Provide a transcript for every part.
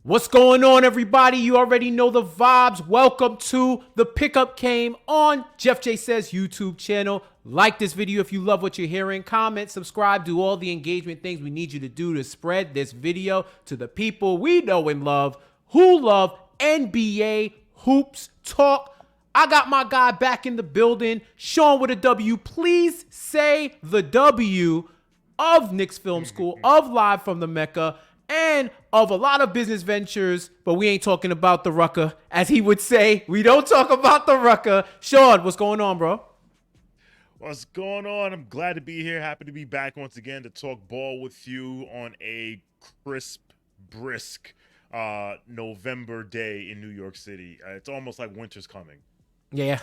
What's going on, everybody? You already know the vibes. Welcome to the Pickup Game on JeffJSays YouTube channel. Like this video if you love what you're hearing. Comment, subscribe, do all the engagement things we need you to do to spread this video to the people we know and love who love NBA hoops talk. I got my guy back in the building. Shawn with a W. Please say the W of Knicks Film School, of Live from the Mecca, and of a lot of business ventures, but we ain't talking about the rucker. As he would say, we don't talk about the rucker. Shawn, what's going on, bro? What's going on? I'm glad to be here. Happy to be back once again to talk ball with you on a crisp, brisk November day in New York City. It's almost like winter's coming. Yeah.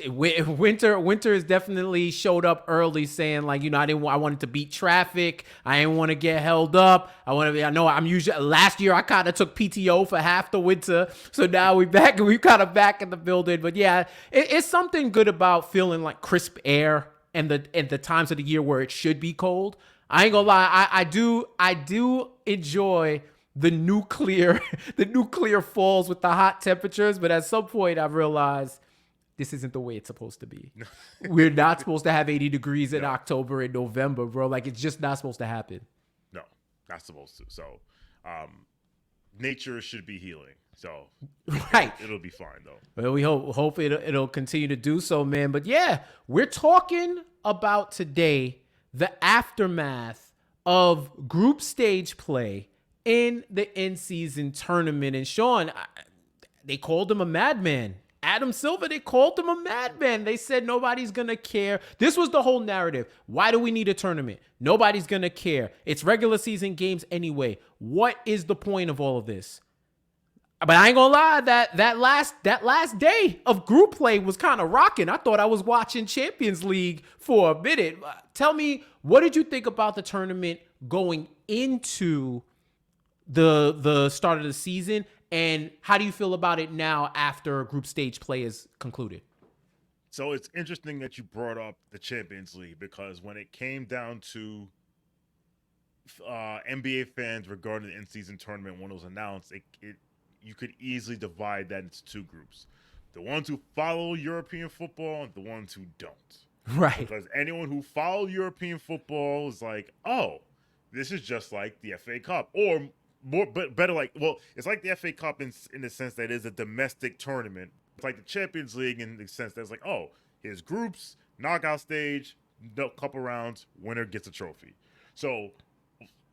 Winter has definitely showed up early, saying like, I wanted to beat traffic. I didn't want to get held up. Last year I kind of took PTO for half the winter, so now we're kind of back in the building. But yeah, it's something good about feeling like crisp air and the times of the year where it should be cold. I ain't gonna lie, I do enjoy the nuclear falls with the hot temperatures, but at some point I realized this isn't the way it's supposed to be. We're not supposed to have 80 degrees in October and November, bro. Like, it's just not supposed to happen. No, not supposed to. So, nature should be healing. So, right, it'll be fine though. Well, we hope it'll continue to do so, man. But yeah, we're talking about today the aftermath of group stage play in the in-season tournament. And Shawn, they called him a madman. Adam Silver, they called him a madman. They said nobody's going to care. This was the whole narrative. Why do we need a tournament? Nobody's going to care. It's regular season games anyway. What is the point of all of this? But I ain't going to lie, that last day of group play was kind of rocking. I thought I was watching Champions League for a minute. Tell me, what did you think about the tournament going into the start of the season? And how do you feel about it now after group stage play is concluded? So it's interesting that you brought up the Champions League, because when it came down to NBA fans regarding the in-season tournament when it was announced, you could easily divide that into two groups. The ones who follow European football and the ones who don't. Right. Because anyone who follows European football is like, oh, this is just like the FA Cup. Or better, it's like the FA Cup in the sense that it is a domestic tournament. It's like the Champions League in the sense that it's like, oh, here's groups, knockout stage, couple rounds, winner gets a trophy. So,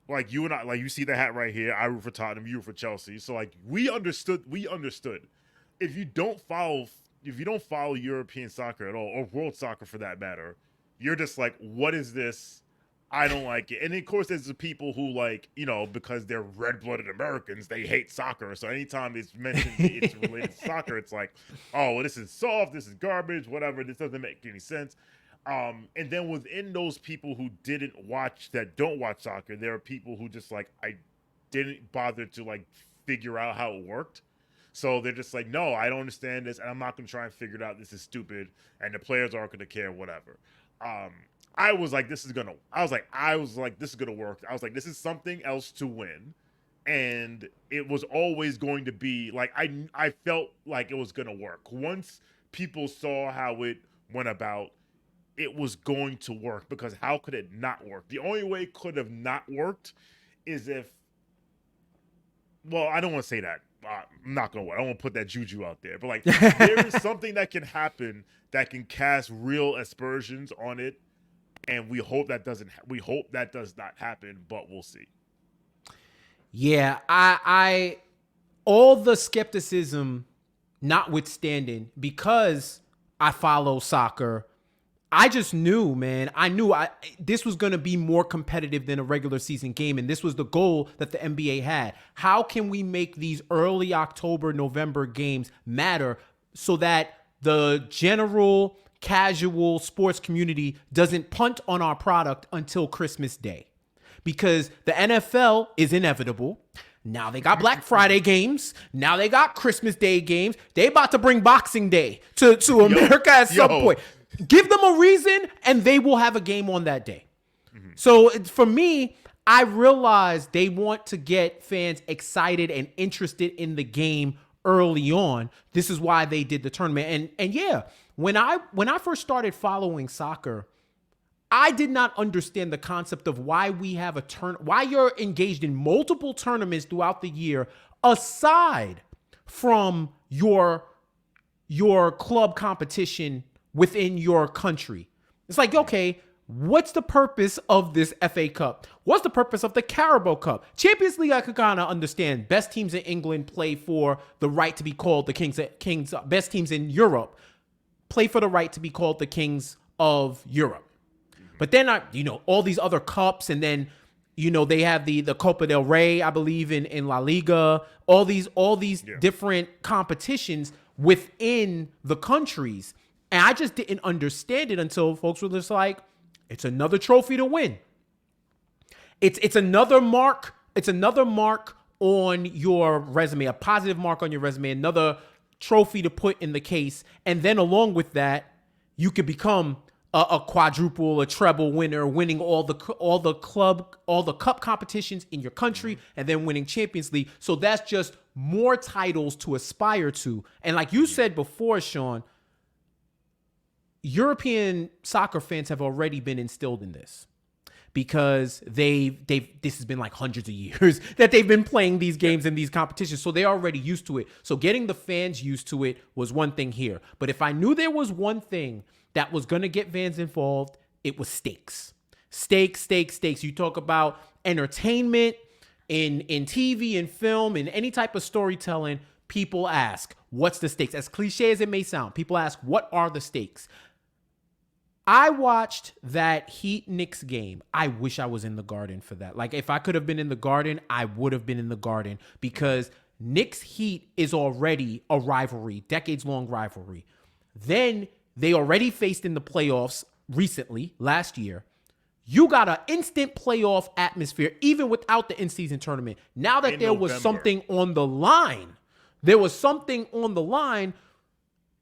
like you and I, like you see the hat right here. I root for Tottenham, you root for Chelsea. So like we understood. If you don't follow European soccer at all, or world soccer for that matter, you're just like, what is this? I don't like it. And of course, there's the people who because they're red-blooded Americans, they hate soccer. So anytime it's mentioned it's related to soccer, it's like, oh, well, this is soft, this is garbage, whatever. This doesn't make any sense. And then within those people who don't watch soccer, there are people who just like, I didn't bother to figure out how it worked. So they're just like, no, I don't understand this, and I'm not going to try and figure it out. This is stupid, and the players aren't going to care, whatever. I was like, this is gonna work. I was like, this is something else to win. And it was always going to be like, I felt like it was gonna work. Once people saw how it went about, it was going to work, because how could it not work? The only way it could have not worked is I don't want to say that. I'm not gonna. I don't want to put that juju out there, but there is something that can happen that can cast real aspersions on it. And we hope that does not happen, but we'll see. Yeah, I all the skepticism notwithstanding, because I follow soccer, I just knew, man. This was going to be more competitive than a regular season game, and this was the goal that the NBA had. How can we make these early October, November games matter so that the general casual sports community doesn't punt on our product until Christmas Day? Because the NFL is inevitable. Now they got Black Friday games. Now they got Christmas Day games. They about to bring Boxing Day to America at some point. Give them a reason and they will have a game on that day. Mm-hmm. So for me, I realize they want to get fans excited and interested in the game early on. This is why they did the tournament. And yeah, when I first started following soccer, I did not understand the concept of why we have why you're engaged in multiple tournaments throughout the year aside from your club competition within your country. It's like, okay, what's the purpose of this FA Cup? What's the purpose of the Carabao Cup? Champions League, I could kind of understand. Best teams in England play for the right to be called the kings. Best teams in Europe play for the right to be called the kings of Europe. But then, all these other cups, and then, they have the Copa del Rey, I believe, in La Liga, all these different competitions within the countries. And I just didn't understand it until folks were just like, it's another trophy to win. It's another mark. It's another mark on your resume, a positive mark on your resume, another trophy to put in the case. And then along with that, you could become a quadruple, a treble winner, winning all the cup competitions in your country, and then winning Champions League. So that's just more titles to aspire to. And like you said before, Shawn, European soccer fans have already been instilled in this because this has been like hundreds of years that they've been playing these games and these competitions. So they're already used to it. So getting the fans used to it was one thing here. But if I knew there was one thing that was going to get fans involved, it was stakes. Stakes. You talk about entertainment in TV and film and any type of storytelling, people ask, what's the stakes? As cliche as it may sound, people ask, what are the stakes? I watched that Heat Knicks game. I wish I was in the Garden for that. Like, if I could have been in the Garden, I would have been in the Garden, because Knicks Heat is already a rivalry, decades-long rivalry. Then they already faced in the playoffs recently, last year. You got an instant playoff atmosphere, even without the in-season tournament. Now that there was something on the line,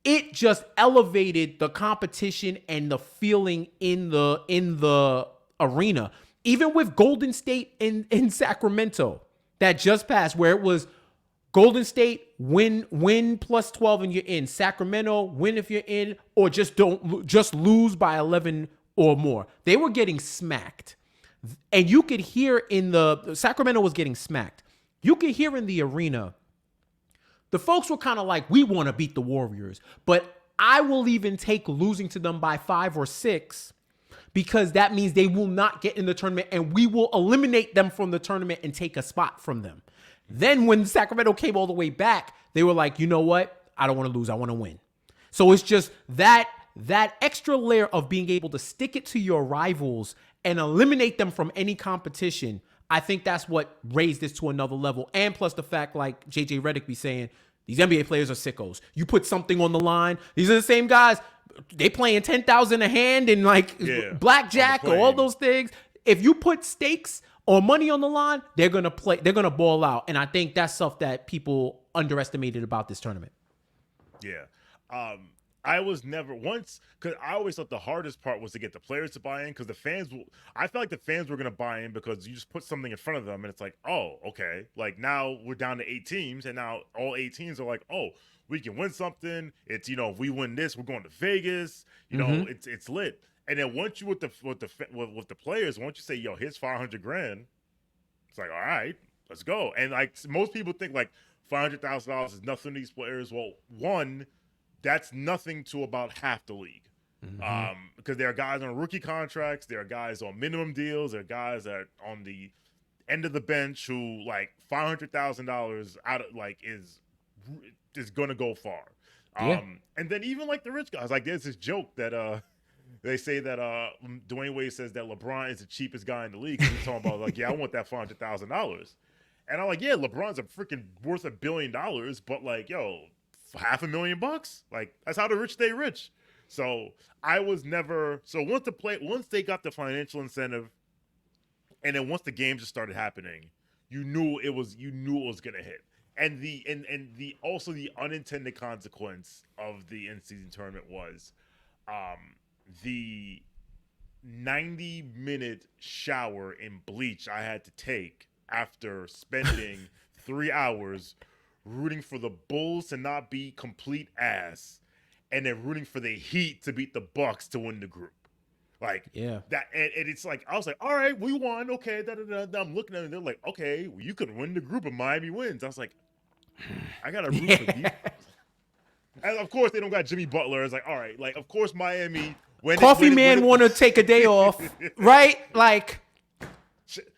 it just elevated the competition and the feeling in the arena. Even with Golden State in Sacramento that just passed, where it was Golden State win plus 12 and you're in. Sacramento win if you're in, or just lose by 11 or more. They were getting smacked. And you could hear Sacramento was getting smacked. You could hear in the arena, the folks were kind of like, we want to beat the Warriors, but I will even take losing to them by 5 or 6, because that means they will not get in the tournament and we will eliminate them from the tournament and take a spot from them. Then when Sacramento came all the way back, they were like, you know what? I don't want to lose. I want to win. So it's just that extra layer of being able to stick it to your rivals and eliminate them from any competition. I think that's what raised this to another level. And plus the fact, like JJ Redick be saying, these NBA players are sickos. You put something on the line. These are the same guys. They playing 10,000 a hand and blackjack or all those things. If you put stakes or money on the line, they're going to play. They're going to ball out. And I think that's stuff that people underestimated about this tournament. Yeah. I was never once, because I always thought the hardest part was to get the players to buy in, because I felt like the fans were going to buy in because you just put something in front of them and it's like, oh, okay. Like, now we're down to 8 teams and now all 8 teams are like, oh, we can win something. It's, if we win this, we're going to Vegas. It's lit. And then once you with the players, once you say, yo, here's $500,000, it's like, all right, let's go. And like, most people think like $500,000 is nothing to these players. Well, one, that's nothing to about half the league. Because there are guys on rookie contracts, there are guys on minimum deals, there are guys that are on the end of the bench who, like, $500,000 out of, like, is going to go far. And then even like the rich guys, like, there's this joke that they say that Dwayne Wade says that LeBron is the cheapest guy in the league. He's talking about, like, yeah, I want that $500,000. And I'm like, yeah, LeBron's a freaking worth $1 billion, but like, yo, $500,000, like, that's how the rich stay rich. So I was never, so once they got the financial incentive, and then once the games just started happening, you knew it was gonna hit. And the also the unintended consequence of the in-season tournament was the 90-minute shower in bleach I had to take after spending 3 hours rooting for the Bulls to not be complete ass, and then rooting for the Heat to beat the Bucks to win the group. Like that, and it's like I was like, all right, we won, okay. I'm looking at it, and they're like, okay, well, you could win the group, and Miami wins. I was like, I gotta root for these. And of course, they don't got Jimmy Butler. It's like, all right, like of course Miami. Coffee Man want to take a day off, right? Like,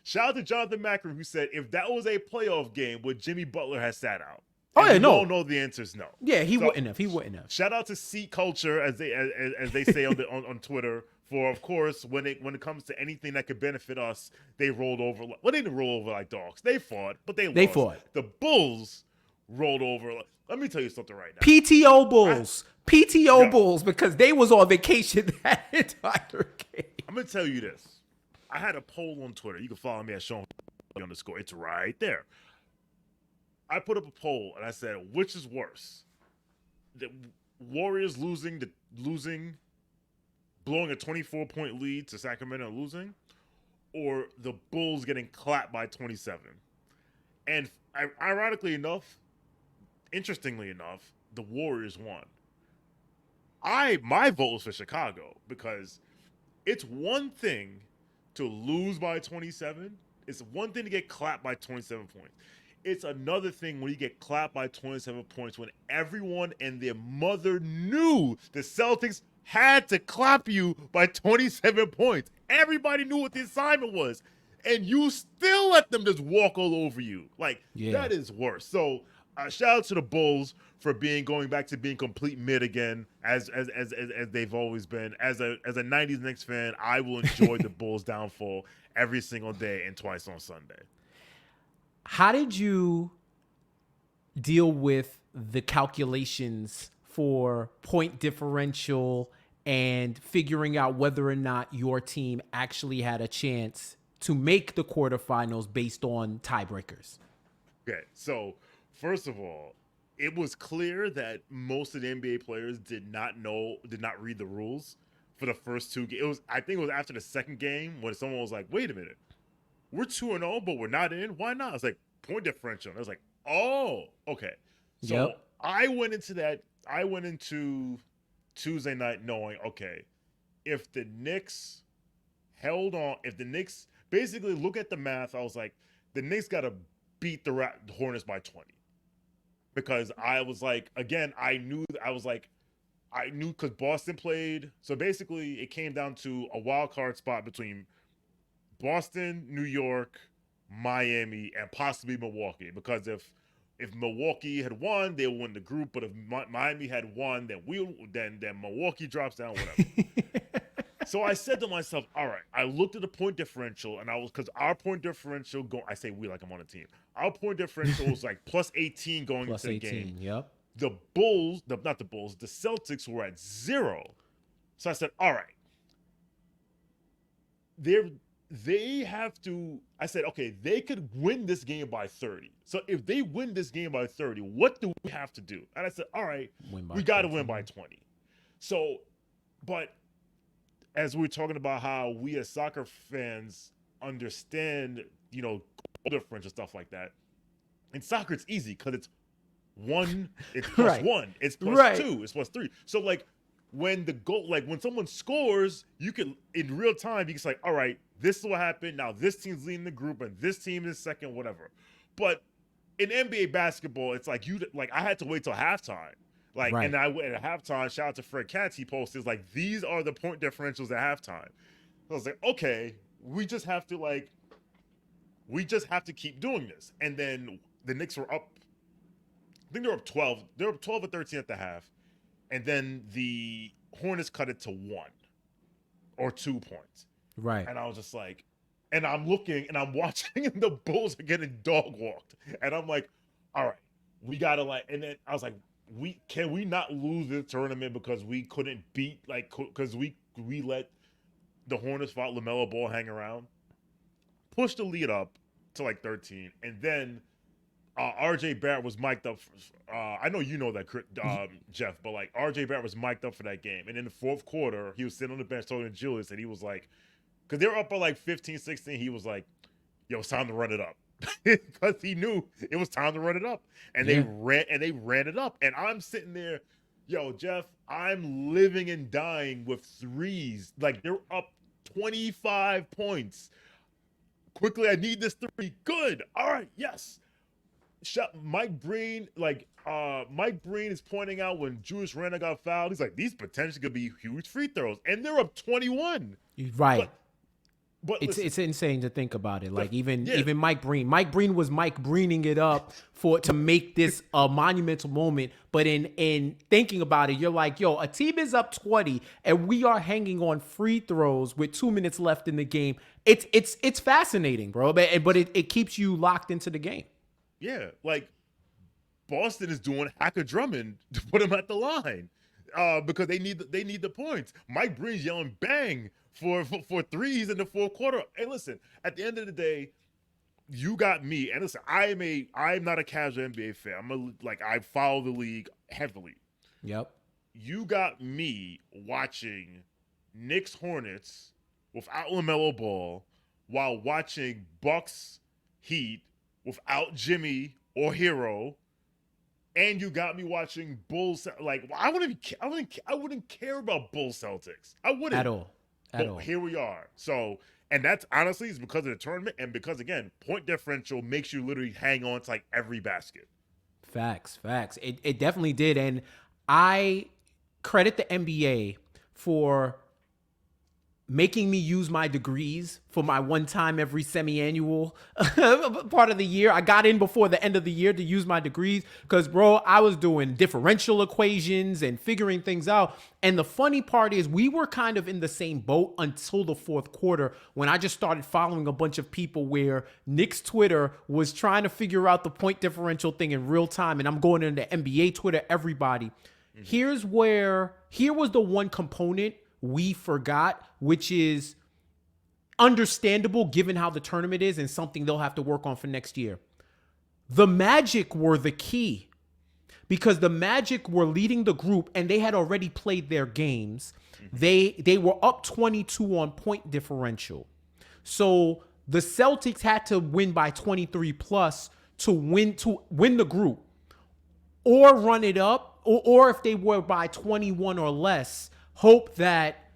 shout out to Jonathan Macri, who said if that was a playoff game, would Jimmy Butler have sat out? Oh yeah, no. We all know the answer is no. Yeah, he wouldn't have. He wouldn't have. Shout out to seat culture, as they say on Twitter. For of course, when it comes to anything that could benefit us, they rolled over. Well, they didn't roll over like dogs. They fought, but they lost. The Bulls rolled over. Let me tell you something right now. PTO Bulls, because they was on vacation that entire game. I'm gonna tell you this. I had a poll on Twitter. You can follow me at Shawn _. It's right there. I put up a poll and I said, which is worse? The Warriors blowing a 24-point lead to Sacramento and losing, or the Bulls getting clapped by 27? And ironically enough, interestingly enough, the Warriors won. My vote was for Chicago, because it's one thing to lose by 27. It's one thing to get clapped by 27 points. It's another thing when you get clapped by 27 points when everyone and their mother knew the Celtics had to clap you by 27 points. Everybody knew what the assignment was, and you still let them just walk all over you. Like, that is worse. So shout out to the Bulls for going back to being complete mid again, as they've always been. As a 90s Knicks fan, I will enjoy the Bulls' downfall every single day and twice on Sunday. How did you deal with the calculations for point differential and figuring out whether or not your team actually had a chance to make the quarterfinals based on tiebreakers? Okay, so first of all, it was clear that most of the NBA players did not read the rules for the first two games. I think it was after the second game when someone was like, wait a minute, we're 2-0, but we're not in. Why not? I was like, point differential. And I was like, oh, okay. So I went into Tuesday night knowing, okay, if the Knicks basically look at the math, I was like, the Knicks got to beat the Hornets by 20. Because I was like, again, I knew because Boston played. So basically it came down to a wild card spot between Boston, New York, Miami, and possibly Milwaukee. Because if Milwaukee had won, they'll win the group. But if Miami had won, then Milwaukee drops down, whatever. So I said to myself, all right, I looked at the point differential, and because our point differential I say we like I'm on a team. Our point differential was like plus 18 going into the game. Yep. The Celtics were at 0. So I said, all right, they have to, I said, okay, they could win this game by 30. So if they win this game by 30, what do we have to do? And I said, all right, we got to win by 20. So, but as we were talking about how we as soccer fans understand, goal difference and stuff like that. In soccer, it's easy because it's plus 1, it's plus 2, it's plus 3. So like when when someone scores, you can, in real time, you can say, all right, this is what happened. Now this team's leading the group and this team is second, whatever. But in NBA basketball, it's like I had to wait till halftime. And I went at halftime, shout out to Fred Katz, he posted, like, these are the point differentials at halftime. I was like, okay, we just have to keep doing this. And then the Knicks were up, I think they were up 12. They were up 12 or 13 at the half. And then the Hornets cut it to 1 or 2 points. Right. And I was just like, and I'm looking and I'm watching and the Bulls are getting dog walked. And I'm like, all right, we got to and then I was like, can we not lose this tournament because we couldn't beat, because we let the Hornets fought LaMelo Ball hang around, push the lead up to 13, and then RJ Barrett was mic'd up. I know you know that, Jeff, but like RJ Barrett was mic'd up for that game. And in the fourth quarter, he was sitting on the bench talking to Julius, and he was like, because they were up by like 15, 16, he was like, yo, it's time to run it up. Because he knew it was time to run it up. And they ran it up. And I'm sitting there, yo, Jeff, I'm living and dying with threes. Like, they're up 25 points. Quickly, I need this three. Good. All right, yes. Mike Breen is pointing out when Julius Randle got fouled. He's like, these potentially could be huge free throws, and they're up 21. Right. But it's insane to think about it. Like even Mike Breen was Mike Breening it up to make this a monumental moment. But in thinking about it, you're like, yo, a team is up 20 and we are hanging on free throws with 2 minutes left in the game. It's fascinating, bro. But it keeps you locked into the game. Yeah, like Boston is doing Hacker Drummond to put him at the line because they need the points. Mike Breen's yelling bang for threes in the fourth quarter. And listen, at the end of the day, you got me. And listen, I'm not a casual NBA fan. I follow the league heavily. Yep. You got me watching Knicks Hornets without LaMelo Ball while watching Bucks Heat without Jimmy or Hero, and you got me watching Bulls. Like, I wouldn't care about Bulls Celtics. I wouldn't at all. But here we are. So, and that's honestly is because of the tournament, and because again, point differential makes you literally hang on to like every basket. Facts. It definitely did, and I credit the NBA for making me use my degrees for my one time every semi-annual part of the year. I got in before the end of the year to use my degrees because, bro, I was doing differential equations and figuring things out. And the funny part is we were kind of in the same boat until the fourth quarter when I just started following a bunch of people where Nick's Twitter was trying to figure out the point differential thing in real time. And I'm going into NBA Twitter, everybody. Mm-hmm. Here was the one component we forgot, which is understandable given how the tournament is and something they'll have to work on for next year. The Magic were the key because the Magic were leading the group and they had already played their games. They were up 22 on point differential. So the Celtics had to win by 23 plus to win the group or run it up, or if they were by 21 or less, hope that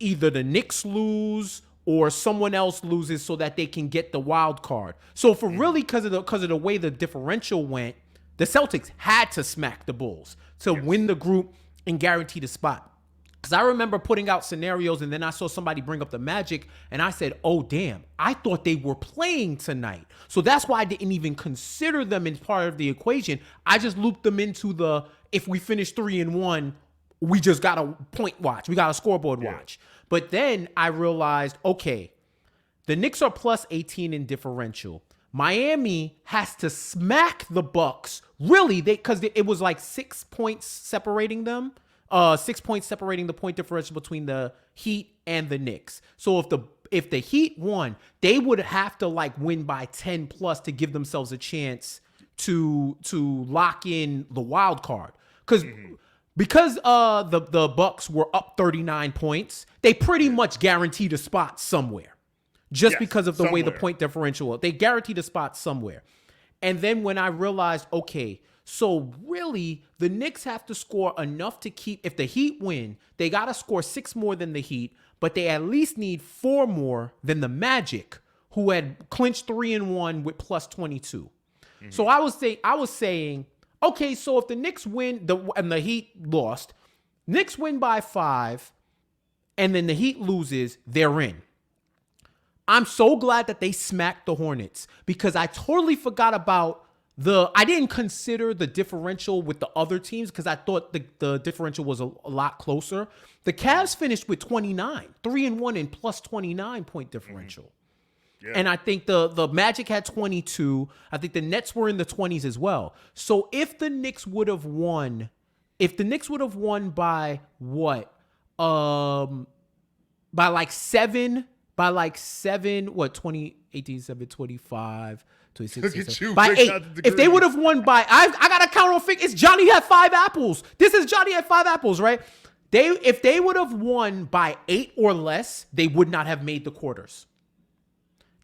either the Knicks lose or someone else loses so that they can get the wild card. So for really because of the way the differential went, the Celtics had to smack the Bulls to win the group and guarantee the spot. Because I remember putting out scenarios and then I saw somebody bring up the Magic and I said, oh, damn, I thought they were playing tonight. So that's why I didn't even consider them as part of the equation. I just looped them into the, if we finish 3-1, we just got a point watch. We got a scoreboard watch. But then I realized, okay, the Knicks are plus 18 in differential. Miami has to smack the Bucks. Really, because it was like 6 points separating them. 6 points separating the point differential between the Heat and the Knicks. So if the Heat won, they would have to like win by 10 plus to give themselves a chance to lock in the wild card. Because the Bucks were up 39 points, they pretty much guaranteed a spot somewhere. Because of the way the point differential was. They guaranteed a spot somewhere. And then when I realized, okay, so really the Knicks have to score enough to keep, if the Heat win, they got to score 6 more than the Heat, but they at least need 4 more than the Magic, who had clinched 3-1 with plus 22. Mm-hmm. So I was saying, okay, so if the Knicks win and the Heat lost, Knicks win by 5, and then the Heat loses, they're in. I'm so glad that they smacked the Hornets because I totally forgot about I didn't consider the differential with the other teams because I thought the differential was a lot closer. The Cavs finished with 29, 3-1 and plus 29 point differential. Mm-hmm. Yeah. And I think the Magic had 22. I think the Nets were in the 20s as well. So if the Knicks would have won by what? By like 7, what, 20, 18, 7, 25. 26, Look 27, at you, by breaking 8. out the If they degrees. would have won by, I got to count on fingers. It's Johnny had 5 apples. This is Johnny had 5 apples, right? If they would have won by 8 or less, they would not have made the quarters.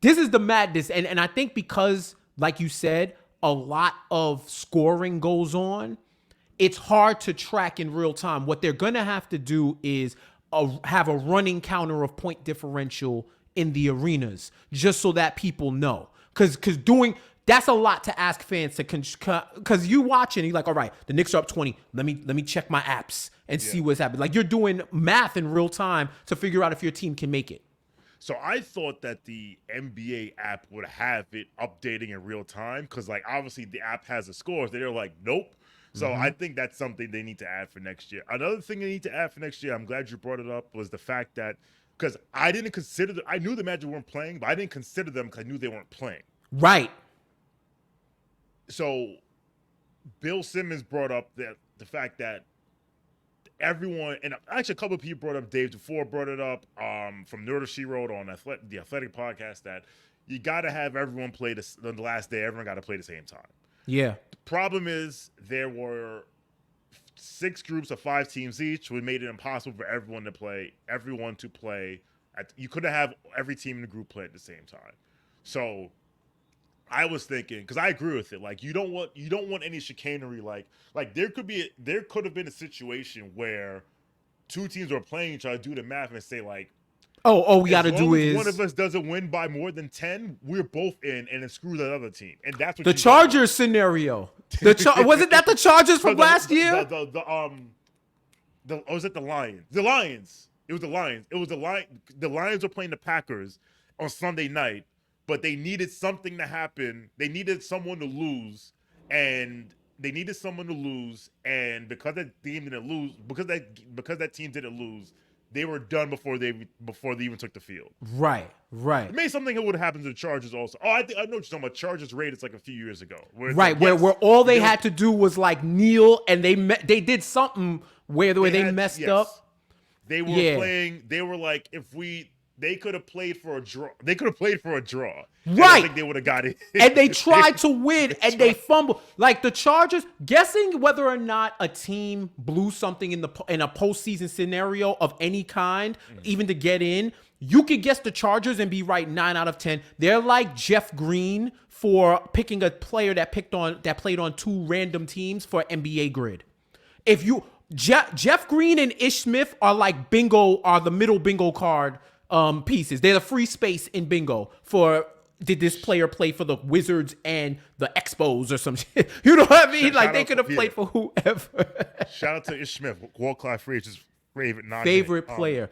This is the madness. And I think because, like you said, a lot of scoring goes on, it's hard to track in real time. What they're going to have to do is have a running counter of point differential in the arenas, just so that people know. Because that's a lot to ask fans to, because you watching, you're like, all right, the Knicks are up 20. Let me check my apps and see what's happening. Like, you're doing math in real time to figure out if your team can make it. So I thought that the NBA app would have it updating in real time because, like, obviously the app has the scores. They're like, nope. So I think that's something they need to add for next year. Another thing they need to add for next year, I'm glad you brought it up, was the fact that, because I didn't consider them, I knew the Magic weren't playing, but I didn't consider them because I knew they weren't playing. Right. So Bill Simmons brought up the fact that everyone, and actually a couple of people brought up, Dave DeFore brought it up from Nerd She Wrote on the Athletic podcast, that you got to have everyone play the last day. Everyone got to play the same time. Yeah. The problem is there were 6 groups of 5 teams each, which made it impossible for everyone to play. You couldn't have every team in the group play at the same time. So I was thinking, because I agree with it, like you don't want any chicanery. Like there could have been a situation where 2 teams were playing each other, do the math, and say like, oh, we got to do is one of us doesn't win by more than 10, we're both in, and then screw that other team. And that's what the Chargers scenario. Wasn't that the Chargers from last year? Was it the Lions? The Lions. It was the Lions. The Lions were playing the Packers on Sunday night, but they needed something to happen. They needed someone to lose, and because that team didn't lose, because that team didn't lose, they were done before they even took the field. Right. It made something that would have happened to the Chargers also. Oh, I know what you're talking about. Chargers Raiders like a few years ago. Where all they had to do was like kneel, and they did something where they messed up. They were playing. They were like, they could have played for a draw. Right. I think they would have got it. And they tried to win, and they fumbled. Like the Chargers, guessing whether or not a team blew something in a postseason scenario of any kind, even to get in, you could guess the Chargers and be right 9 out of 10. They're like Jeff Green for picking a player that played on 2 random teams for NBA grid. If you Jeff Green and Ish Smith are like the middle bingo card pieces. They're the free space in bingo for, did this player play for the Wizards and the Expos or some shit? You know what I mean? Like they could have played for whoever. Shout out to Ish Smith, world-class Fraser's favorite player.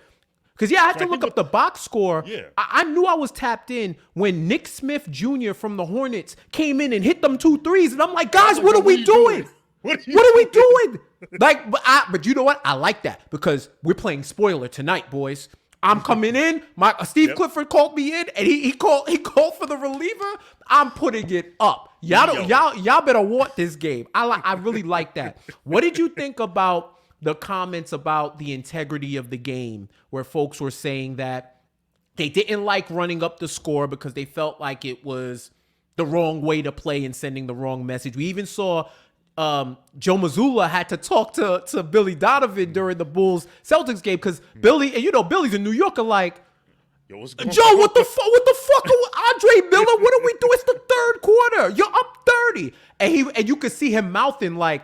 Because, I had to look up the box score. Yeah. I knew I was tapped in when Nick Smith Jr. from the Hornets came in and hit them 2 threes. And I'm like, guys, what are we doing? What are we doing? But you know what? I like that because we're playing spoiler tonight, boys. I'm coming in. Steve Clifford called me in, and he called for the reliever. I'm putting it up. Y'all better want this game. I really like that. What did you think about the comments about the integrity of the game, where folks were saying that they didn't like running up the score because they felt like it was the wrong way to play and sending the wrong message? We even saw Joe Mazzulla had to talk to Billy Donovan during the Bulls Celtics game because Billy, and Billy's a New Yorker, like, yo, what's going Joe, what the fuck, Andre Miller? What are we doing? It's the 3rd quarter. You're up 30, and you could see him mouthing like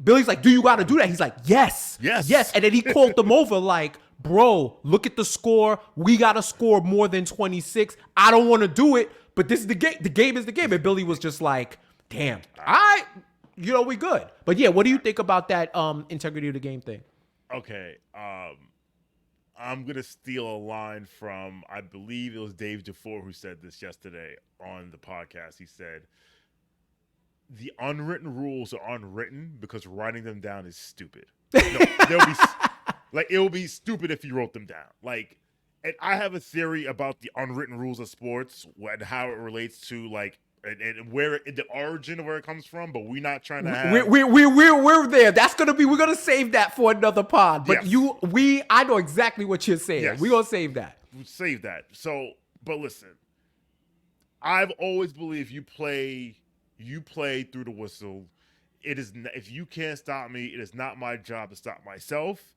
Billy's like, do you got to do that? He's like, yes, and then he called them over like, bro, look at the score. We got to score more than 26. I don't want to do it, but this is the game. The game is the game. And Billy was just like, damn, we good. But yeah, what do you think about that integrity of the game thing? Okay, I'm gonna steal a line from, I believe it was Dave DeFore who said this yesterday on the podcast. He said, "The unwritten rules are unwritten because writing them down is stupid." No, it will be stupid if you wrote them down. Like, and I have a theory about the unwritten rules of sports and how it relates to like. And where the origin of where it comes from, but we're not trying to have. We're there. We're gonna save that for another pod. But yes. I know exactly what you're saying. Yes. We're gonna save that. Save that. So, but listen, I've always believed you play through the whistle. If you can't stop me, it is not my job to stop myself.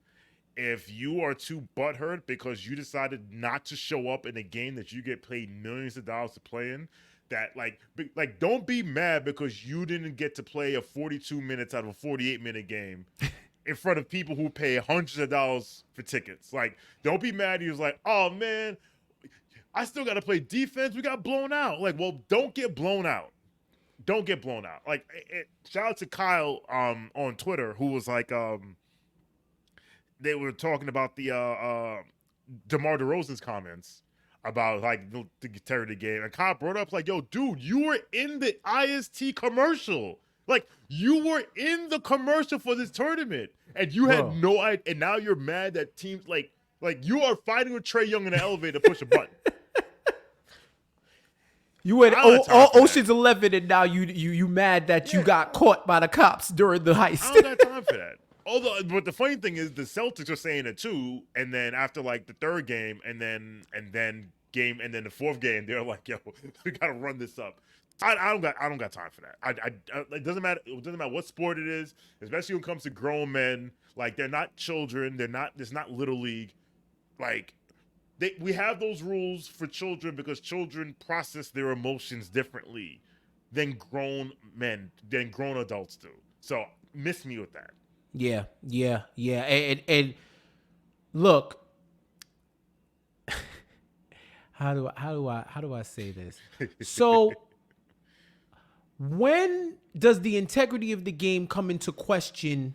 If you are too butthurt because you decided not to show up in a game that you get paid millions of dollars to play in, that like don't be mad because you didn't get to play a 42 minutes out of a 48-minute game in front of people who pay hundreds of dollars for tickets. Like, don't be mad. He was like, oh man, I still got to play defense. We got blown out. Like, well, don't get blown out. Don't get blown out. Like, shout out to Kyle on Twitter, who was like, they were talking about the DeMar DeRozan's comments about like the integrity game, and Kyle brought up like, "Yo, dude, you were in the IST commercial. Like, you were in the commercial for this tournament, and you had no idea. And now you're mad that teams like you are fighting with Trae Young in the elevator to push a button." You went Ocean's 11, and now you mad that you got caught by the cops during the heist. I don't got time for that. Although, but the funny thing is, the Celtics are saying it too, and then after like the third game, and then the fourth game, they're like, "Yo, we gotta run this up." I don't got time for that. It doesn't matter. It doesn't matter what sport it is, especially when it comes to grown men. Like, they're not children. It's not little league. Like, we have those rules for children because children process their emotions differently than grown adults do. So miss me with that. Yeah. And look, how do I say this? So when does the integrity of the game come into question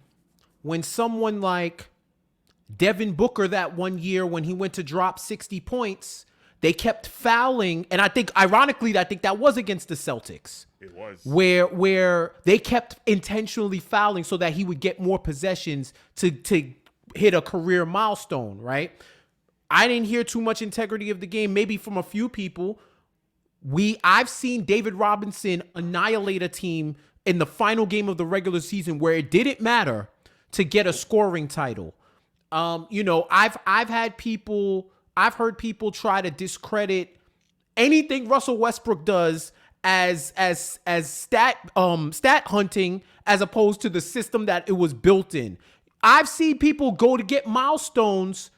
when someone like Devin Booker that one year when he went to drop 60 points, they kept fouling, and I think ironically that was against the Celtics. It was. Where they kept intentionally fouling so that he would get more possessions to hit a career milestone, right? I didn't hear too much integrity of the game, maybe from a few people. I've seen David Robinson annihilate a team in the final game of the regular season where it didn't matter to get a scoring title. I've heard people try to discredit anything Russell Westbrook does as stat hunting as opposed to the system that it was built in. I've seen people go to get milestones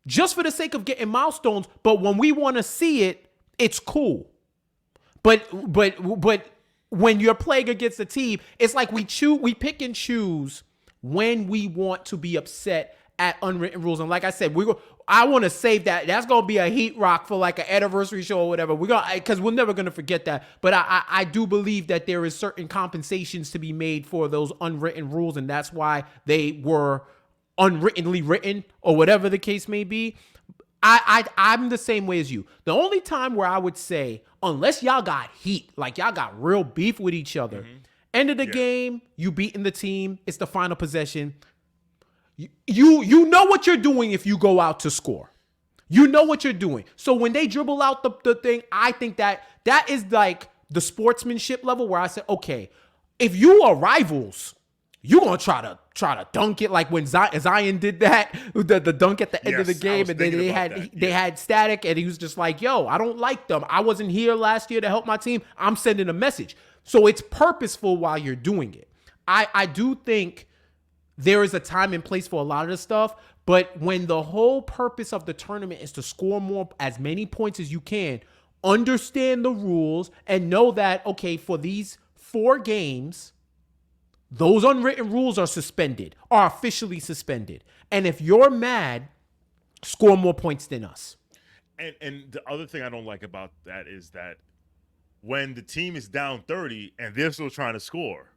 just for the sake of getting milestones, but when we want to see it, it's cool. But when you're playing against a team, it's like we pick and choose when we want to be upset at unwritten rules. And like I said, I want to save that. That's going to be a heat rock for like an anniversary show or whatever. Because we're never going to forget that. But I do believe that there is certain compensations to be made for those unwritten rules. And that's why they were unwrittenly written or whatever the case may be. I'm the same way as you. The only time where I would say, unless y'all got heat, like y'all got real beef with each other, end of the game, you beating the team, it's the final possession. You know what you're doing if you go out to score. You know what you're doing. So when they dribble out the thing, I think that is like the sportsmanship level where I say, okay, if you are rivals, you're going to try to dunk it like when Zion did that, the dunk at the end of the game, and then they had Static, and he was just like, yo, I don't like them. I wasn't here last year to help my team. I'm sending a message. So it's purposeful while you're doing it. I do think there is a time and place for a lot of this stuff, but when the whole purpose of the tournament is to score as many points as you can, understand the rules and know that, okay, for these 4 games, those unwritten rules are officially suspended. And if you're mad, score more points than us. And the other thing I don't like about that is that when the team is down 30 and they're still trying to score,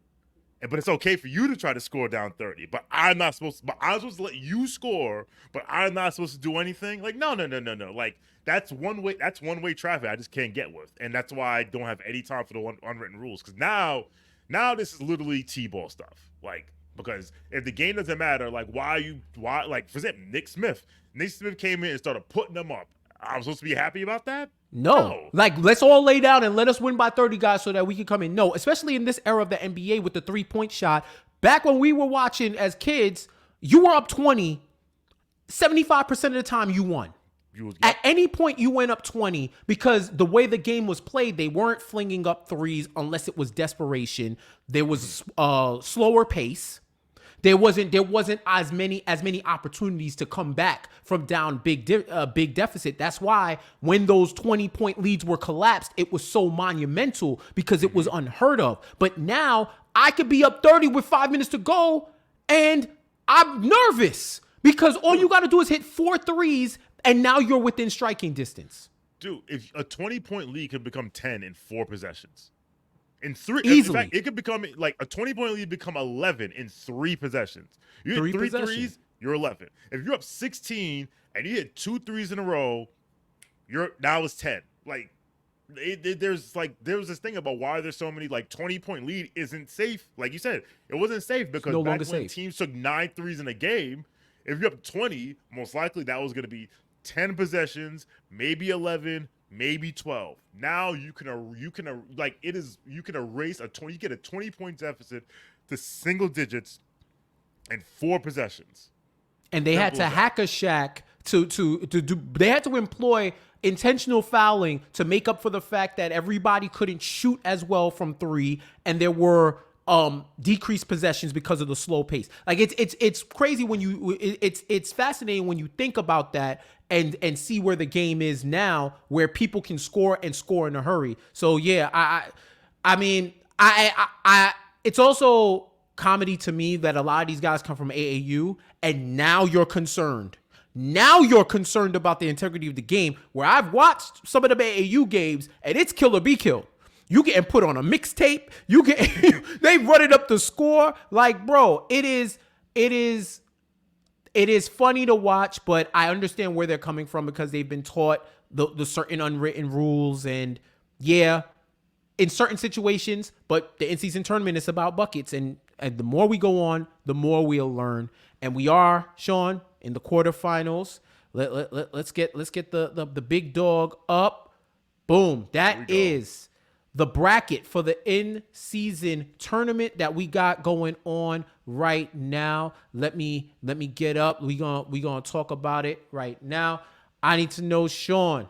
but it's okay for you to try to score down 30, but I'm supposed to let you score, but I'm not supposed to do anything. Like, no. Like, that's one way traffic I just can't get with. And that's why I don't have any time for the unwritten rules. Because now this is literally T-ball stuff. Like, because if the game doesn't matter, like, like, for example, Nick Smith came in and started putting them up. I'm supposed to be happy about that? No. Like, let's all lay down and let us win by 30 guys so that we can come in. No, especially in this era of the NBA with the 3-point shot. Back when we were watching as kids, you were up 20, 75% of the time you won. At any point, you went up 20 because the way the game was played, they weren't flinging up threes unless it was desperation. There was slower pace. There wasn't as many opportunities to come back from down big deficit. That's why when those 20-point leads were collapsed, it was so monumental because it was unheard of. But now I could be up 30 with 5 minutes to go, and I'm nervous because all you got to do is hit 4 threes, and now you're within striking distance. Dude, if a 20-point lead could become 10 in 4 possessions. In 3, easily. In fact, it could become like a 20-point lead become 11 in 3 possessions. You hit 3 threes, you're 11. If you're up 16 and you hit 2 threes in a row, now it's 10. Like there was this thing about why there's so many 20-point lead isn't safe. Like you said, it wasn't safe because no back longer when safe. Teams took 9 threes in a game, if you're up 20, most likely that was going to be 10 possessions, maybe 11, maybe 12. Now you can erase you get a 20-point deficit to single digits in 4 possessions. And they had to hack a Shaq to do. They had to employ intentional fouling to make up for the fact that everybody couldn't shoot as well from 3, and there were decreased possessions because of the slow pace. Like it's crazy when it's fascinating when you think about that and see where the game is now, where people can score in a hurry. So yeah, I mean, it's also comedy to me that a lot of these guys come from AAU, and now you're concerned. Now you're concerned about the integrity of the game, where I've watched some of the AAU games, and it's kill or be killed. You getting put on a mixtape. They running up the score. Like, bro, it is funny to watch, but I understand where they're coming from because they've been taught the certain unwritten rules. And yeah, in certain situations, but the in-season tournament is about buckets. And the more we go on, the more we'll learn. And we are, Shawn, in the quarterfinals. Let's get the big dog up. Boom. That is the bracket for the in-season tournament that we got going on right now. Let me get up. We gonna talk about it right now. I need to know, Shawn,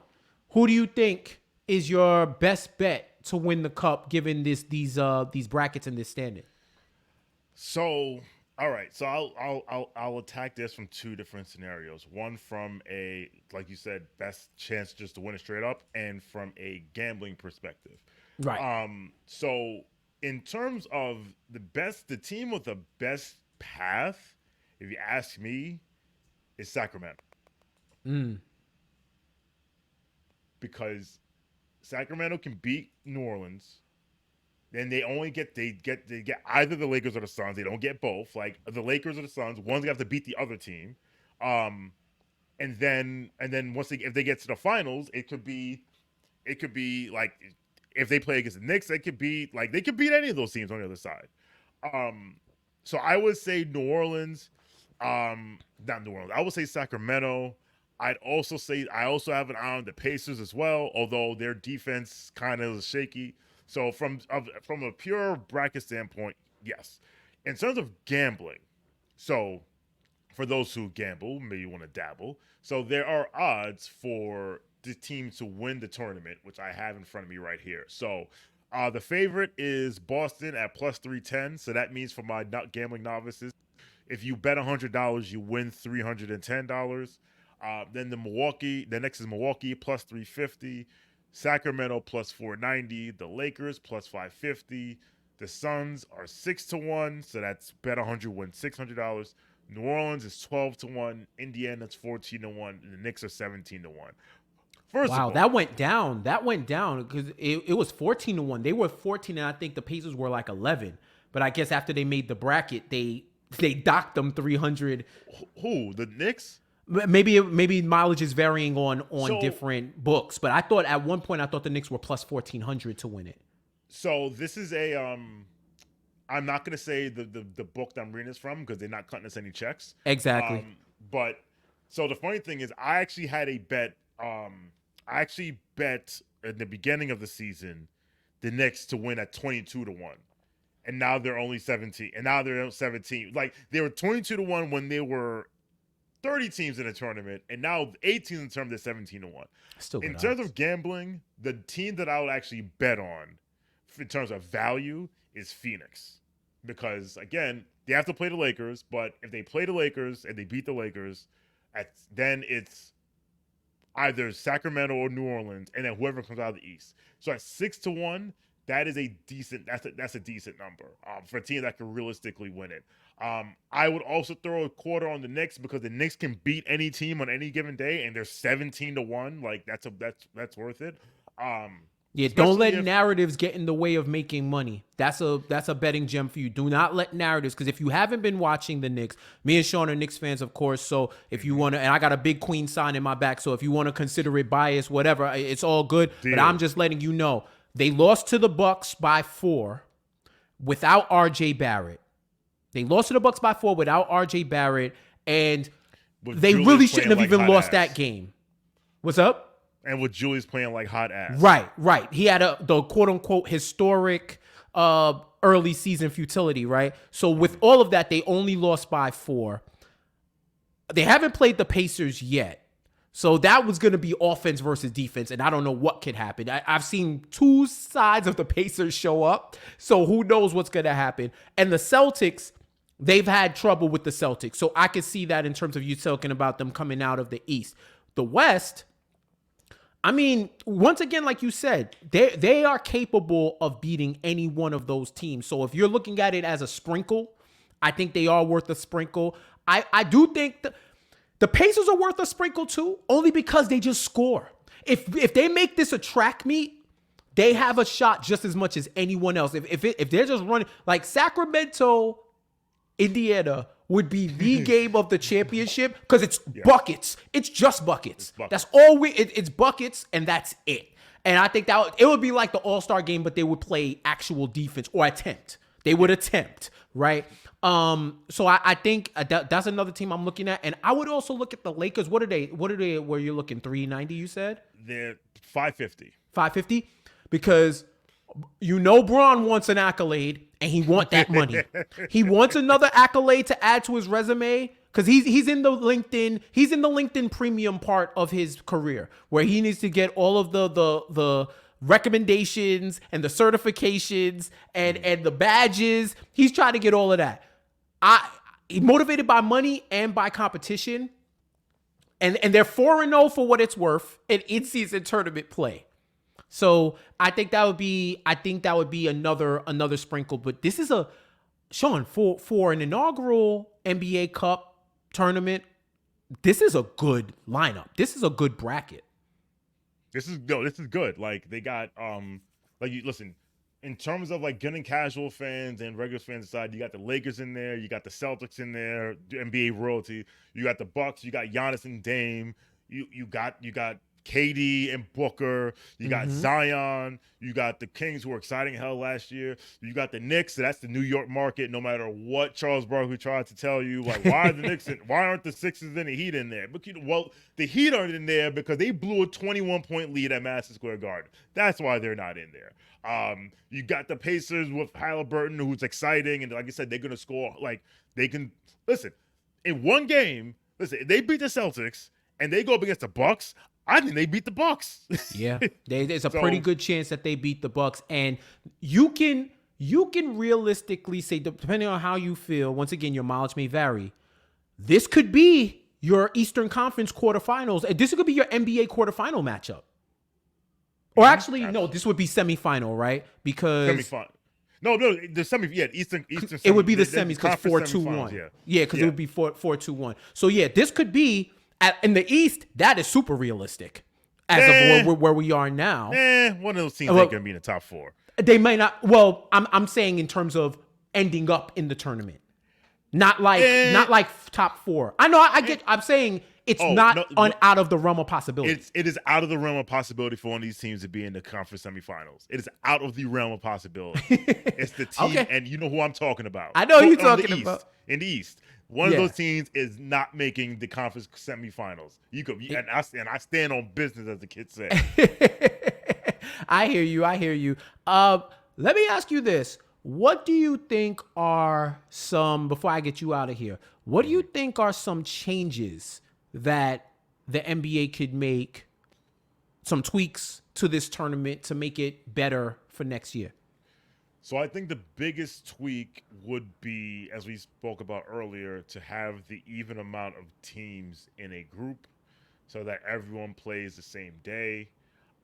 who do you think is your best bet to win the cup given these brackets and this standing? So, all right. So I'll attack this from 2 different scenarios. One from a, like you said, best chance just to win it straight up, and from a gambling perspective. Right. So in terms of the team with the best path, if you ask me, is Sacramento. Because Sacramento can beat New Orleans. Then they get either the Lakers or the Suns. They don't get both. Like the Lakers or the Suns, one's gonna have to beat the other team. And then if they get to the finals, it could be like, if they play against the Knicks, they could beat any of those teams on the other side. So I would say New Orleans, not New Orleans. I would say Sacramento. I also have an eye on the Pacers as well, although their defense kind of is shaky. So from a pure bracket standpoint, yes. In terms of gambling, so for those who gamble, maybe want to dabble, so there are odds for the team to win the tournament, which I have in front of me right here. So the favorite is Boston at plus 310. So that means for my gambling novices, if you bet $100, you win $310. Then the next is Milwaukee plus 350. Sacramento plus 490. The Lakers plus 550. The Suns are 6-1, so that's bet 100, win $600. New Orleans is 12-1. Indiana's 14-1, and the Knicks are 17-1. First of all, that went down. That went down because it was 14-1. They were 14, and I think the Pacers were like 11. But I guess after they made the bracket, they docked them 300. Who? The Knicks? Maybe mileage is varying on different books, but I thought at one point the Knicks were plus 1,400 to win it. So this is a I'm not gonna say the book that I'm reading this from because they're not cutting us any checks. Exactly. But so the funny thing is, I actually had a bet. I actually bet at the beginning of the season the Knicks to win at 22-1, and now they're only 17. And now they're 17. Like they were 22-1 when they were 30 teams in the tournament, and now 18 in terms of 17-1. Still In good terms odds. of gambling, the team that I would actually bet on in terms of value is Phoenix. Because, again, they have to play the Lakers, but if they play the Lakers and they beat the Lakers, then it's either Sacramento or New Orleans, and then whoever comes out of the East. So at 6-1, that is a decent. That's a decent number for a team that can realistically win it. I would also throw a quarter on the Knicks because the Knicks can beat any team on any given day, and they're 17-1. Like that's worth it. Yeah, don't let Especially if narratives get in the way of making money. That's a betting gem for you. Do not let narratives, because if you haven't been watching the Knicks, me and Shawn are Knicks fans, of course. So if you want to, and I got a big Queen sign in my back, so if you want to consider it bias, whatever, it's all good. Deal. But I'm just letting you know they lost to the Bucks by 4 without R.J. Barrett. They lost to the Bucks by 4 without R.J. Barrett, and with they Julius really playing shouldn't have like even hot lost ass. that game. What's up? And with Julius playing like hot ass. Right. He had the quote unquote historic early season futility, right? So with all of that, they only lost by 4. They haven't played the Pacers yet. So that was going to be offense versus defense, and I don't know what could happen. I've seen 2 sides of the Pacers show up, so who knows what's going to happen. And the Celtics, they've had trouble with the Celtics, so I could see that in terms of you talking about them coming out of the East. The West, I mean, once again, like you said, they are capable of beating any one of those teams. So if you're looking at it as a sprinkle, I think they are worth a sprinkle. I do think the Pacers are worth a sprinkle too, only because they just score. If they make this a track meet, they have a shot just as much as anyone else. If they're just running, like Sacramento, Indiana would be the game of the championship because it's buckets. It's just buckets. That's all it's buckets, and that's it. And I think that it would be like the All-Star game, but they would play actual defense or attempt. They would attempt, right? So I think that's another team I'm looking at, and I would also look at the Lakers. What are they? Where you're looking 390? You said They're 550. 550, because Braun wants an accolade, and he wants that money. He wants another accolade to add to his resume, because he's in the LinkedIn premium part of his career, where he needs to get all of the recommendations and the certifications and the badges. He's trying to get all of that. He's motivated by money and by competition, and they're 4-0 for what it's worth in in-season tournament play. So I think that would be another sprinkle. But this is Shawn, for an inaugural NBA Cup tournament, this is a good lineup. This is a good bracket. This is good. Like they got listen, in terms of like getting casual fans and regular fans aside, you got the Lakers in there, you got the Celtics in there, NBA royalty, you got the Bucks, you got Giannis and Dame, you got KD and Booker, you got Zion, you got the Kings, who were exciting hell last year, you got the Knicks, so that's the New York market. No matter what Charles Barkley tried to tell you, like why aren't the Sixers and the Heat in there? But the Heat aren't in there because they blew a 21-point lead at Madison Square Garden. That's why they're not in there. You got the Pacers with Halliburton, who's exciting, and like I said, they're gonna score. Like they can listen in one game. Listen, if they beat the Celtics and they go up against the Bucks, I think they beat the Bucks. Yeah, there's a pretty good chance that they beat the Bucks, and you can realistically say, depending on how you feel. Once again, your mileage may vary. This could be your Eastern Conference quarterfinals, and this could be your NBA quarterfinal matchup. Or actually, no, this would be semifinal, right? Because semifinal. No, the semi. Yeah, Eastern. It would be the semis because 4-2-1. Yeah, because it would be 4-2-1. So yeah, this could be. In the East, that is super realistic as of where we are now. One of those teams ain't gonna be in the top 4. They may not. Well, I'm saying in terms of ending up in the tournament, not like top 4. I know. I get. I'm saying it's out of the realm of possibility. It is out of the realm of possibility for one of these teams to be in the conference semifinals. It is out of the realm of possibility. It's the team, and you know who I'm talking about. I know who you're talking about. In the East. One of those teams is not making the conference semifinals. You could, and I stand on business, as the kids say. I hear you. Let me ask you this: What do you think are some, before I get you out of here, what do you think are some changes that the NBA could make, some tweaks to this tournament to make it better for next year? So I think the biggest tweak would be, as we spoke about earlier, to have the even amount of teams in a group so that everyone plays the same day.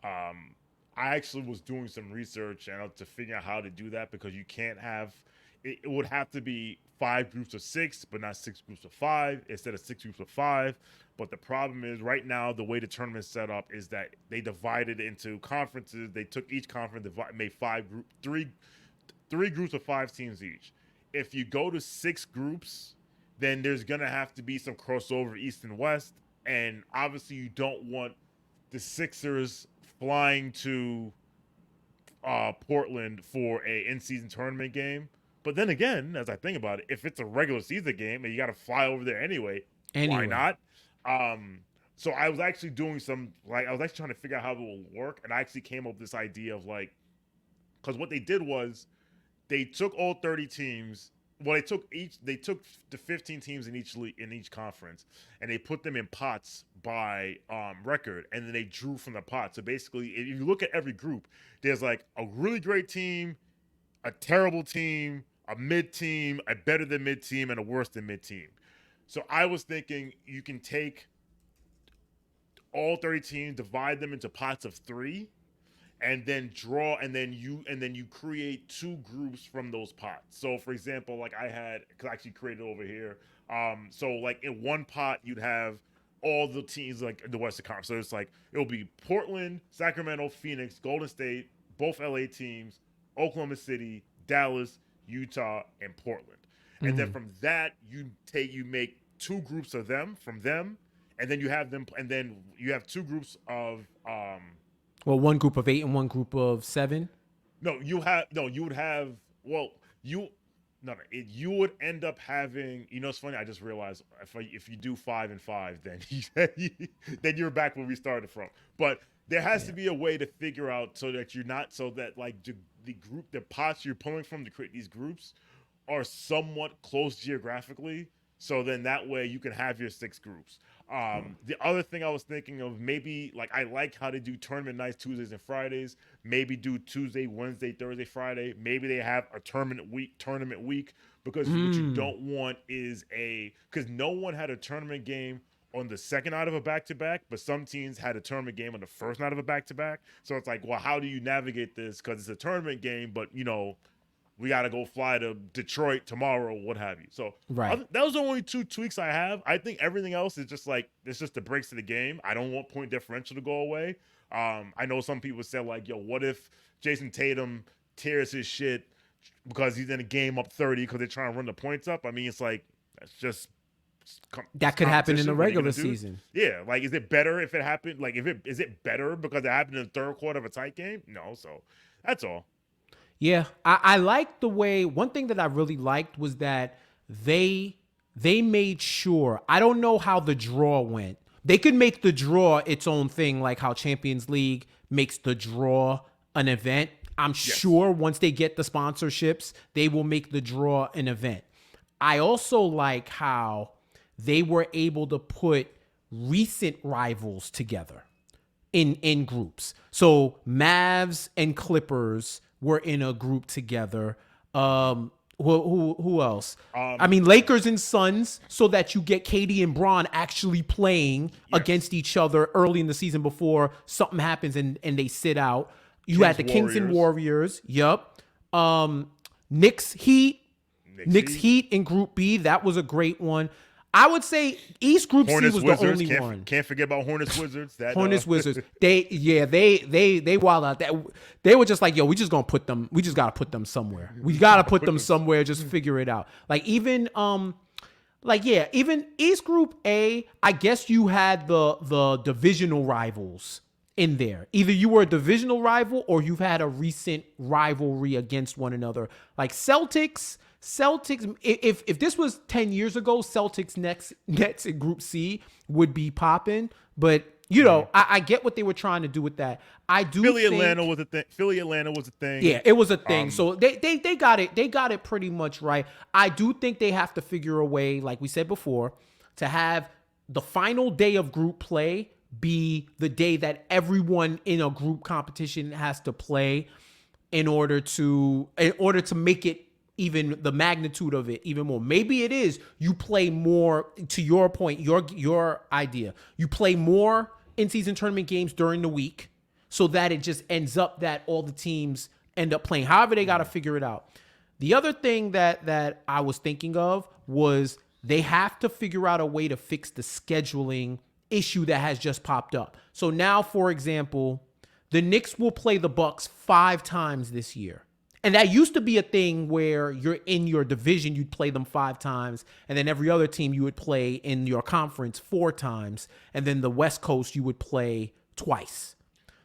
Um, I actually was doing some research and to figure out how to do that because you can't have it would have to be 5 groups of 6, but not 6 groups of 5 instead of 6 groups of 5. But the problem is right now the way the tournament's set up is that they divided into conferences. They took each conference, made three groups of 5 teams each. If you go to 6 groups, then there's gonna have to be some crossover East and West, and obviously you don't want the Sixers flying to Portland for a in-season tournament game. But then again, as I think about it, if it's a regular season game and you got to fly over there anyway, why not? So I was actually doing I was actually trying to figure out how it will work, and I actually came up with this idea of because what they did was they took all 30 teams. Well, they took the 15 teams in each conference, and they put them in pots by record, and then they drew from the pot. So basically, if you look at every group, there's a really great team, a terrible team, a mid team, a better than mid team, and a worse than mid team. So I was thinking you can take all 30 teams, divide them into pots of 3, and then draw, and then you create 2 groups from those pots. So for example, I actually created over here. So in one pot you'd have all the teams in the Western Conference. So it's it'll be Portland, Sacramento, Phoenix, Golden State, both LA teams, Oklahoma City, Dallas, Utah, and Portland. Mm-hmm. And then from that you make 2 groups of them from them, and then you have 2 groups of Well, one group of 8 and one group of 7. You would end up having. It's funny. I just realized if you do 5 and 5, then you're back where we started from. But there has to be a way to figure out so that the pots you're pulling from to create these groups are somewhat close geographically. So then that way you can have your 6 groups. The other thing I was thinking of, maybe I like how they do tournament nights Tuesdays and Fridays. Maybe do Tuesday, Wednesday, Thursday, Friday. Maybe they have a tournament week because what you don't want is because no one had a tournament game on the second night of a back-to-back, but some teams had a tournament game on the first night of a back-to-back. So it's well, how do you navigate this? Because it's a tournament game, but we got to go fly to Detroit tomorrow, what have you. So right. That was the only 2 tweaks I have. I think everything else is just it's just the breaks to the game. I don't want point differential to go away. I know some people said yo, what if Jason Tatum tears his shit because he's in a game up 30 because they're trying to run the points up? I mean, it's that's just that could happen in the regular season. Yeah, is it better if it happened? Is it better because it happened in the third quarter of a tight game? No, so that's all. Yeah, I like the way, one thing that I really liked was that they made sure, I don't know how the draw went. They could make the draw its own thing, like how Champions League makes the draw an event. I'm sure once they get the sponsorships, they will make the draw an event. I also like how they were able to put recent rivals together in groups. So Mavs and Clippers were in a group together. Who else? Lakers and Suns, so that you get KD and Bron actually playing against each other early in the season before something happens and they sit out. You had the Kings and Warriors. Yup. Knicks Heat in Group B. That was a great one. I would say East Group C was the only one. Can't forget about Hornets Wizards. Wizards. They wild out. They were just yo, we just gotta put them somewhere. We gotta put them somewhere. Just figure it out. Even East Group A, I guess you had the divisional rivals in there. Either you were a divisional rival or you've had a recent rivalry against one another. Celtics, if this was 10 years ago, Celtics Nets in Group C would be popping. But you know, I get what they were trying to do with that. I do think Atlanta was a thing. Philly Atlanta was a thing. Yeah, it was a thing. So they got it. They got it pretty much right. I do think they have to figure a way, like we said before, to have the final day of group play be the day that everyone in a group competition has to play in order to make it even the magnitude of it even more. Maybe it is you play more, to your point, your idea. You play more in-season tournament games during the week so that it just ends up that all the teams end up playing. However, they got to figure it out. The other thing that I was thinking of was they have to figure out a way to fix the scheduling issue that has just popped up. So now, for example, the Knicks will play the Bucks 5 times this year. And that used to be a thing where you're in your division, you'd play them 5 times, and then every other team you would play in your conference 4 times, and then the West Coast you would play twice.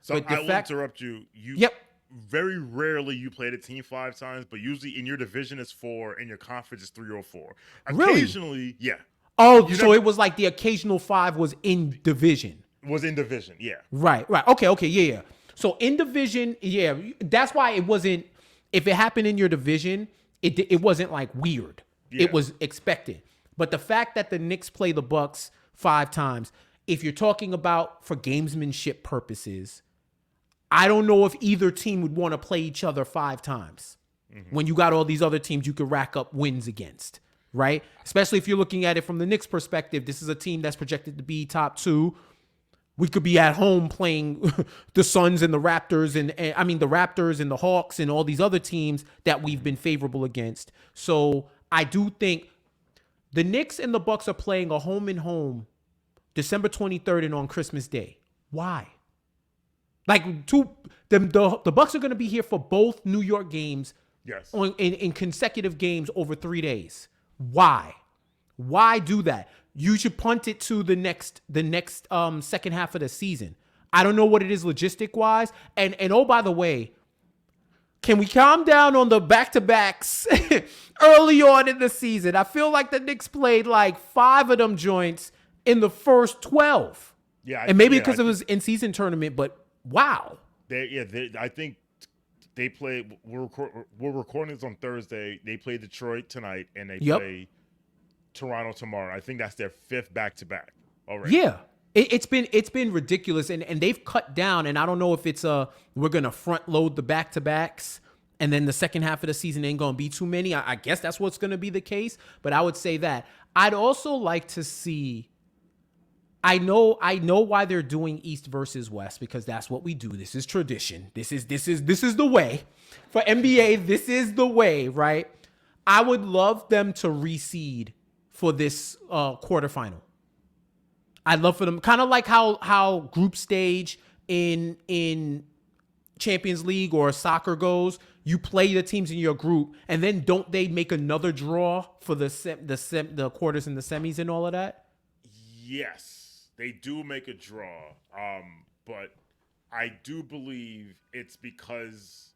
So I will interrupt you. Yep. Very rarely you play the team 5 times, but usually in your division it's 4, in your conference it's 3 or 4. Occasionally, really? Yeah. Oh, so it was like the occasional 5 was in division. Was in division, yeah. Right. Okay, yeah. So in division, yeah, that's why it wasn't. If it happened in your division, it wasn't like weird. Yeah. It was expected. But the fact that the Knicks play the Bucks 5 times, if you're talking about for gamesmanship purposes, I don't know if either team would want to play each other 5 times when you got all these other teams you could rack up wins against, right? Especially if you're looking at it from the Knicks perspective. This is a team that's projected to be top 2. We could be at home playing the Suns and the Raptors and the Raptors and the Hawks and all these other teams that we've been favorable against. So I do think the Knicks and the Bucks are playing a home and home December 23rd and on Christmas Day. Why? Like the Bucks are going to be here for both New York games. Yes. In consecutive games over 3 days. Why? Why do that? You should punt it to the next second half of the season. I don't know what it is logistic wise. And oh, by the way, can we calm down on the back-to-backs early on in the season? I feel like the Knicks played like 5 of them joints in the first 12. Yeah. And maybe because it was in-season tournament, but wow. I think they play. We're recording this on Thursday. They play Detroit tonight, and they play Toronto tomorrow. I think that's their 5th back-to-back already. Yeah. It's been ridiculous, and they've cut down, and I don't know if it's we're gonna front load the back-to-backs and then the second half of the season ain't gonna be too many. I guess that's what's gonna be the case, but I would say that. I'd also like to see, I know why they're doing East versus West, because that's what we do. This is tradition. This is the way. For NBA, this is the way, right? I would love them to reseed for this quarterfinal. I'd love for them, kind of like how group stage in Champions League or soccer goes. You play the teams in your group, and then don't they make another draw for the quarters and the semis and all of that? Yes, they do make a draw, but I do believe it's because.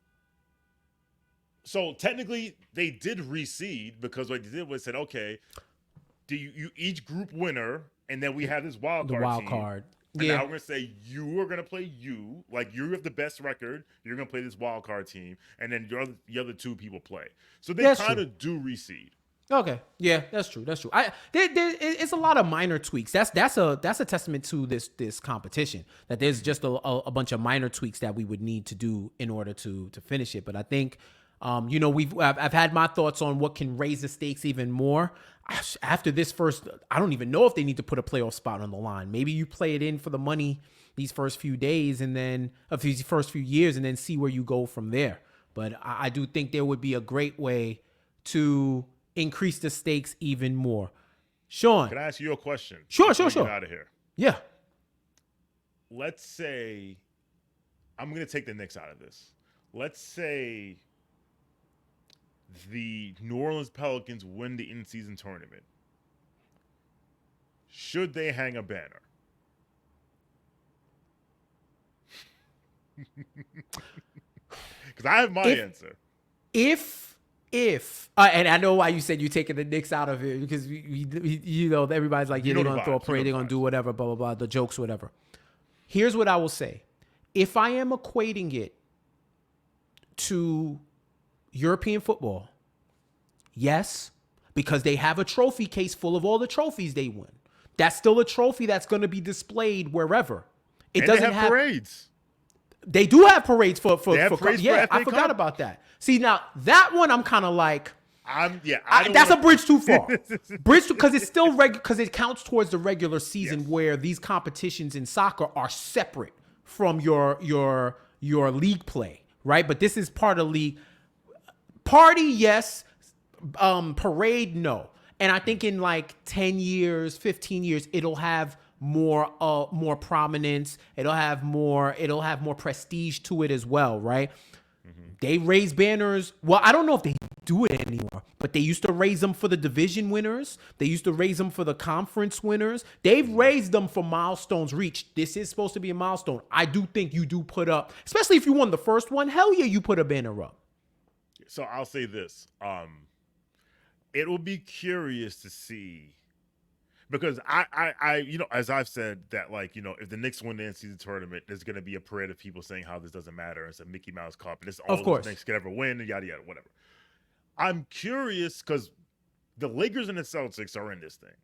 So technically, they did reseed, because what they did was said, okay, do you each group winner, and then we have this wild card. The wild team, card. And now we're gonna say you are gonna play you, like you have the best record. You're gonna play this wild card team, and then the other 2 people play. So they kind of do reseed. Okay, yeah, that's true. It's a lot of minor tweaks. That's a testament to this competition, that there's just a bunch of minor tweaks that we would need to do in order to finish it. But I think, I've had my thoughts on what can raise the stakes even more. After this first, I don't even know if they need to put a playoff spot on the line. Maybe you play it in for the money these first few days, and then of these first few years, and then see where you go from there. But I do think there would be a great way to increase the stakes even more. Shawn, can I ask you a question? Sure. Get out of here. Yeah. Let's say I'm going to take the Knicks out of this. Let's say the New Orleans Pelicans win the in-season tournament. Should they hang a banner? Because I have my answer. If and I know why you said you're taking the Knicks out of it, because everybody's like, yeah, they're gonna throw a parade, they're gonna do whatever, blah blah blah, the jokes, whatever. Here's what I will say. If I am equating it to European football, yes, because they have a trophy case full of all the trophies they win. That's still a trophy that's going to be displayed wherever. It and doesn't they have parades. They do have parades for parades yeah, for I FA forgot Cup. about that. See, now that one I'm kind of like, that's a a bridge too far. Because it's still because it counts towards the regular season where these competitions in soccer are separate from your league play, right? But this is part of league. Party, yes. Parade, no. And I think in like 10 years, 15 years, it'll have more prominence. It'll have more prestige to it as well, right? They raise banners. Well, I don't know if they do it anymore, but they used to raise them for the division winners. They used to raise them for the conference winners. They've raised them for milestones reached. This is supposed to be a milestone. I do think you do put up, especially if you won the first one, hell yeah, you put a banner up. So I'll say this. It will be curious to see, because I as I've said that, like, if the Knicks win the in-season tournament, there's going to be a parade of people saying how this doesn't matter. It's a Mickey Mouse Cup. And it's all the Knicks could ever win, and yada, yada, whatever. I'm curious because the Lakers and the Celtics are in this thing.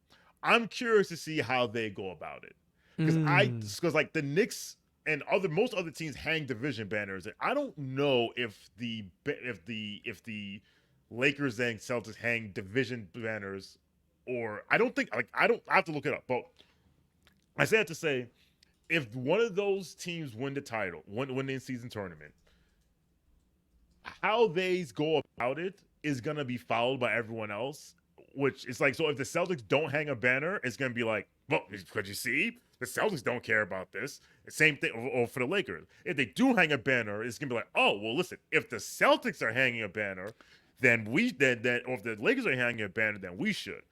I'm curious to see how they go about it. Because like the Knicks and most other teams hang division banners, and I don't know if the Lakers and Celtics hang division banners, or I have to look it up. But I say that to say, if one of those teams win the title, win the in-season tournament, how they go about it is gonna be followed by everyone else. Which is like, so if the Celtics don't hang a banner, it's gonna be like, well, could you see? The Celtics don't care about this. Same thing, or for the Lakers. If they do hang a banner, it's gonna be like, oh, well, listen, if the Celtics are hanging a banner, then or if the Lakers are hanging a banner, then we should.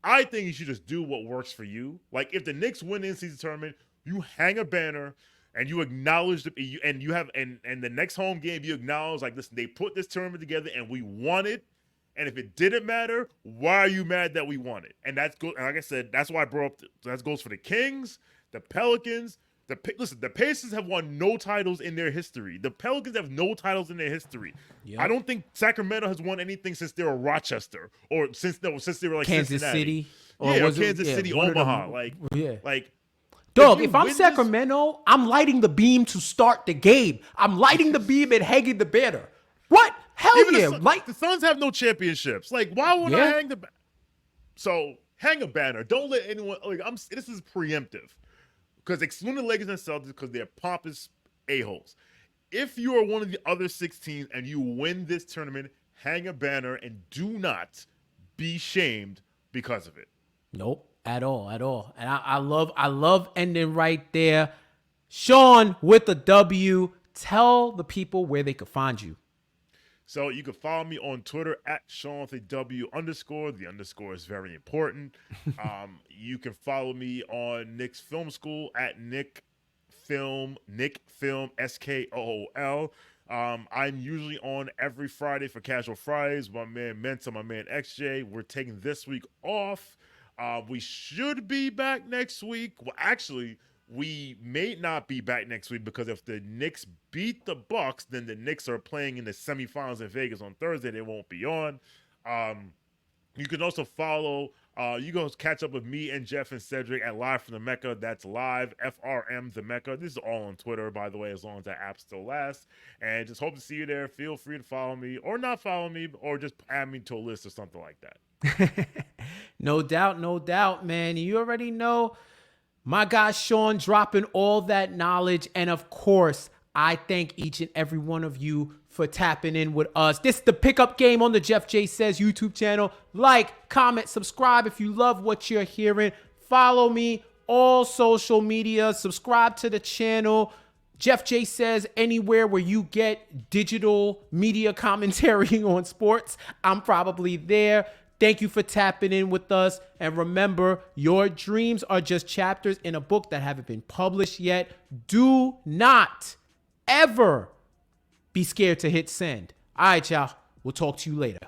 I think you should just do what works for you. Like, if the Knicks win the in-season tournament, you hang a banner and you acknowledge and the next home game you acknowledge, like, listen, they put this tournament together and we won it. And if it didn't matter, why are you mad that we won it? And that's good. And like I said, that's why I brought up. That goes for the Kings, the Pelicans. Listen, the Pacers have won no titles in their history. The Pelicans have no titles in their history. Yep. I don't think Sacramento has won anything since they were Rochester, or since they were like Kansas Cincinnati. City, or Kansas City, Omaha. Dog, if I'm Sacramento, I'm lighting the beam to start the game. I'm lighting the beam and hanging the banner. What? Hell yeah! The Suns have no championships. Like, why would I hang the banner? So hang a banner. Don't let anyone. Like, this is preemptive, because excluding the Lakers and Celtics because they're pompous a-holes. If you are one of the other 6 teams and you win this tournament, hang a banner and do not be shamed because of it. Nope, at all. And I love ending right there. Shawn with the W. Tell the people where they could find you. So you can follow me on Twitter at Shawn with a W _. The underscore is very important. You can follow me on Nick's Film School at Nick Film SKOOL. I'm usually on every Friday for Casual Fridays. My man Mensa, my man XJ. We're taking this week off. We should be back next week. Well, actually, we may not be back next week, because if the Knicks beat the Bucks, then the Knicks are playing in the semifinals in Vegas on Thursday. They won't be on. You can also follow, you go catch up with me and Jeff and Cedric at Live from the Mecca. That's live, FRM the Mecca. This is all on Twitter, by the way, as long as that app still lasts. And just hope to see you there. Feel free to follow me, or not follow me, or just add me to a list or something like that. No doubt, man. You already know. My guy Shawn dropping all that knowledge. And of course, I thank each and every one of you for tapping in with us. This is the Pickup Game on the JeffJSays YouTube channel. Like, comment, subscribe if you love what you're hearing. Follow me, all social media. Subscribe to the channel. JeffJSays, anywhere where you get digital media commentary on sports, I'm probably there. Thank you for tapping in with us. And remember, your dreams are just chapters in a book that haven't been published yet. Do not ever be scared to hit send. All right, y'all. We'll talk to you later.